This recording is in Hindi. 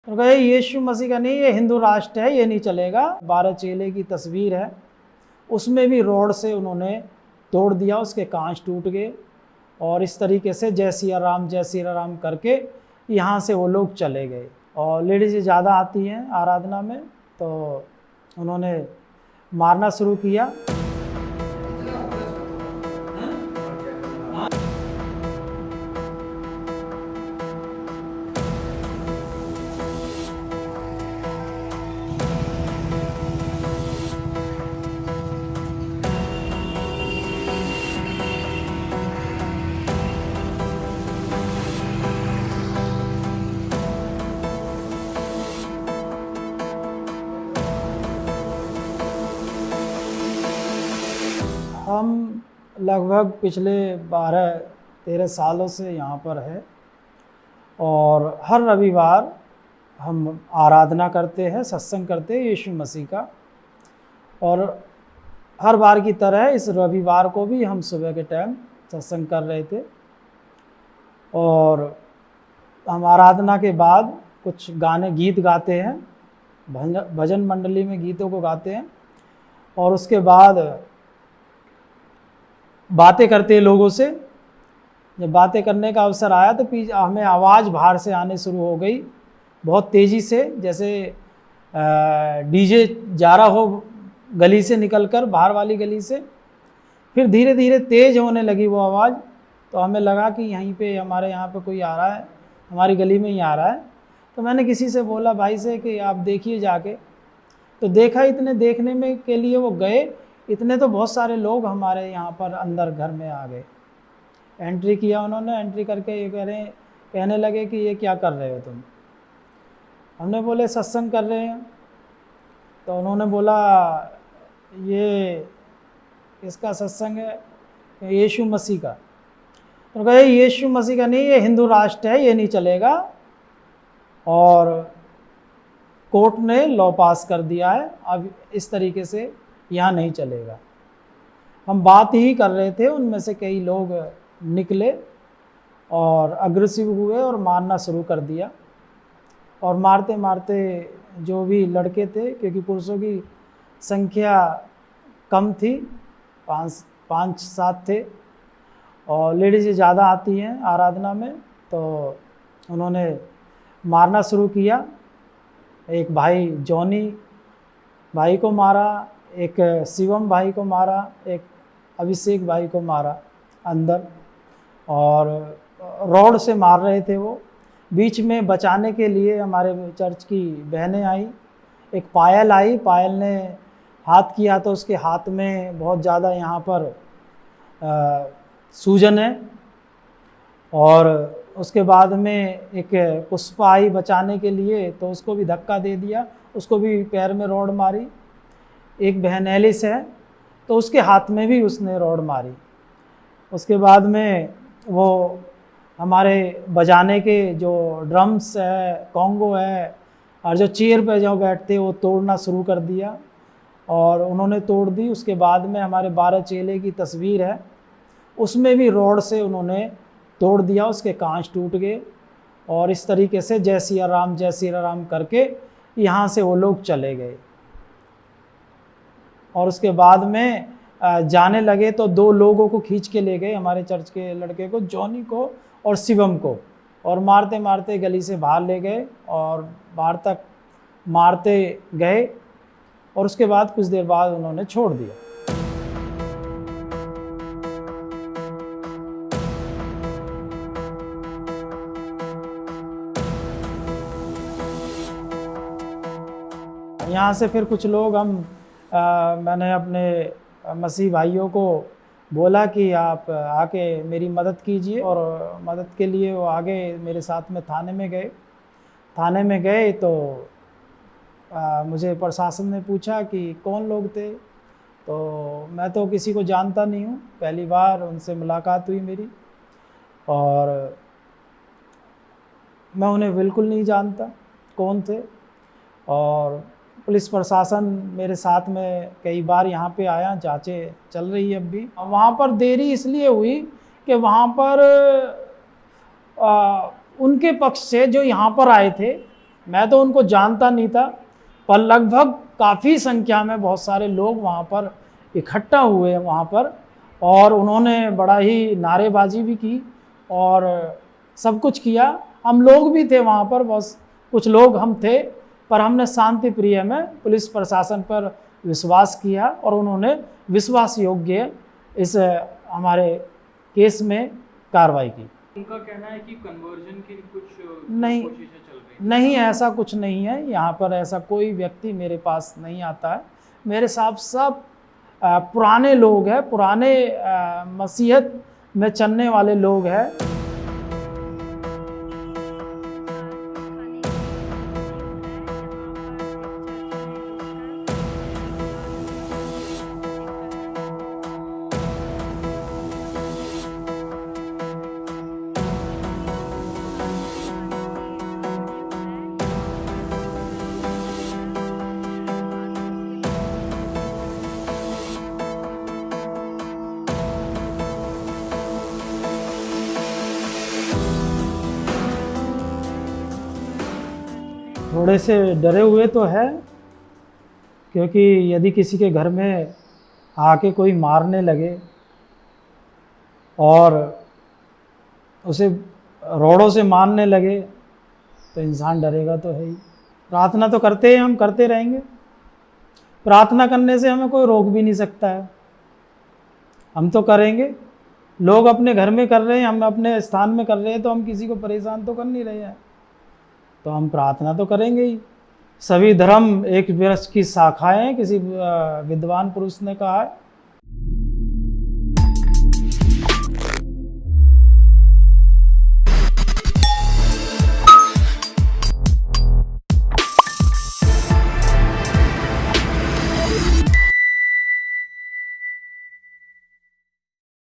तो कहे यीशु मसीह का नहीं, ये हिंदू राष्ट्र है, ये नहीं चलेगा। 12 चेले की तस्वीर है, उसमें भी रोड से उन्होंने तोड़ दिया, उसके कांच टूट गए और इस तरीके से जय सिया राम करके यहाँ से वो लोग चले गए। और लेडीज़ ज़्यादा आती हैं आराधना में, तो उन्होंने मारना शुरू किया। हम लगभग पिछले 12-13 सालों से यहाँ पर है और हर रविवार हम आराधना करते हैं, सत्संग करते हैं यीशु मसीह का। और हर बार की तरह इस रविवार को भी हम सुबह के टाइम सत्संग कर रहे थे और हम आराधना के बाद कुछ गीत गाते हैं, भजन मंडली में गीतों को गाते हैं और उसके बाद बातें करते हैं लोगों से। जब बातें करने का अवसर आया तो हमें आवाज़ बाहर से आने शुरू हो गई बहुत तेज़ी से, जैसे डीजे जा रहा हो गली से निकलकर, बाहर वाली गली से। फिर धीरे धीरे तेज़ होने लगी वो आवाज़, तो हमें लगा कि यहीं पे हमारे यहाँ पे कोई आ रहा है, हमारी गली में ही आ रहा है। तो मैंने किसी से बोला भाई से कि आप देखिए जाके। तो देखा, इतने देखने में के लिए वो गए, इतने तो बहुत सारे लोग हमारे यहाँ पर अंदर घर में आ गए। एंट्री किया उन्होंने, एंट्री करके ये कहने लगे कि ये क्या कर रहे हो तुम। हमने बोले सत्संग कर रहे हैं। तो उन्होंने बोला ये इसका सत्संग है यीशु मसीह का। तो कहे यीशु मसीह का नहीं, ये हिंदू राष्ट्र है, ये नहीं चलेगा। और कोर्ट ने लॉ पास कर दिया है, अब इस तरीके से यहाँ नहीं चलेगा। हम बात ही कर रहे थे, उनमें से कई लोग निकले और अग्रेसिव हुए और मारना शुरू कर दिया। और मारते मारते जो भी लड़के थे, क्योंकि पुरुषों की संख्या कम थी, 5-7 थे और लेडीज़ ज़्यादा आती हैं आराधना में, तो उन्होंने मारना शुरू किया। एक भाई जॉनी भाई को मारा, एक शिवम भाई को मारा, एक अभिषेक भाई को मारा अंदर, और रॉड से मार रहे थे वो। बीच में बचाने के लिए हमारे चर्च की बहनें आई, एक पायल आई, पायल ने हाथ किया तो उसके हाथ में बहुत ज़्यादा यहाँ पर सूजन है। और उसके बाद में एक पुष्पा आई बचाने के लिए, तो उसको भी धक्का दे दिया, उसको भी पैर में रॉड मारी। एक बहन एलिस है, तो उसके हाथ में भी उसने रॉड मारी। उसके बाद में वो हमारे बजाने के जो ड्रम्स है, कॉन्गो है और जो चेयर पे जो बैठते वो तोड़ना शुरू कर दिया और उन्होंने तोड़ दी। उसके बाद में हमारे 12 चेले की तस्वीर है, उसमें भी रोड से उन्होंने तोड़ दिया, उसके कांच टूट गए और इस तरीके से जय सिया राम करके यहाँ से वो लोग चले गए। और उसके बाद में जाने लगे तो 2 लोगों को खींच के ले गए, हमारे चर्च के लड़के को, जॉनी को और शिवम को, और मारते मारते गली से बाहर ले गए और बाहर तक मारते गए और उसके बाद कुछ देर बाद उन्होंने छोड़ दिया। यहाँ से फिर कुछ लोग मैंने अपने मसीह भाइयों को बोला कि आप आके मेरी मदद कीजिए, और मदद के लिए वो आगे मेरे साथ में थाने में गए तो मुझे प्रशासन ने पूछा कि कौन लोग थे, तो मैं तो किसी को जानता नहीं हूँ, पहली बार उनसे मुलाकात हुई मेरी और मैं उन्हें बिल्कुल नहीं जानता कौन थे। और पुलिस प्रशासन मेरे साथ में कई बार यहाँ पे आया, जांचें चल रही है अब भी। वहाँ पर देरी इसलिए हुई कि वहाँ पर उनके पक्ष से जो यहाँ पर आए थे मैं तो उनको जानता नहीं था, पर लगभग काफ़ी संख्या में बहुत सारे लोग वहाँ पर इकट्ठा हुए वहाँ पर, और उन्होंने बड़ा ही नारेबाजी भी की और सब कुछ किया। हम लोग भी थे वहाँ पर, बस कुछ लोग हम थे, पर हमने शांति प्रिय में पुलिस प्रशासन पर विश्वास किया और उन्होंने विश्वास योग्य इस हमारे केस में कार्रवाई की। उनका कहना है कि कन्वर्जन की कुछ नहीं, कोशिशें चल रही हैं। नहीं, ऐसा कुछ नहीं है। यहाँ पर ऐसा कोई व्यक्ति मेरे पास नहीं आता है। मेरे साथ सब पुराने लोग हैं, पुराने मसीहत में चलने वाले लोग हैं। थोड़े से डरे हुए तो है, क्योंकि यदि किसी के घर में आके कोई मारने लगे और उसे रोड़ों से मारने लगे तो इंसान डरेगा तो है ही। प्रार्थना तो करते हैं, हम करते रहेंगे। प्रार्थना करने से हमें कोई रोक भी नहीं सकता है, हम तो करेंगे। लोग अपने घर में कर रहे हैं, हम अपने स्थान में कर रहे हैं, तो हम किसी को परेशान तो कर नहीं रहे हैं, तो हम प्रार्थना तो करेंगे ही। सभी धर्म एक वृक्ष की शाखाएं हैं, किसी विद्वान पुरुष ने कहा है।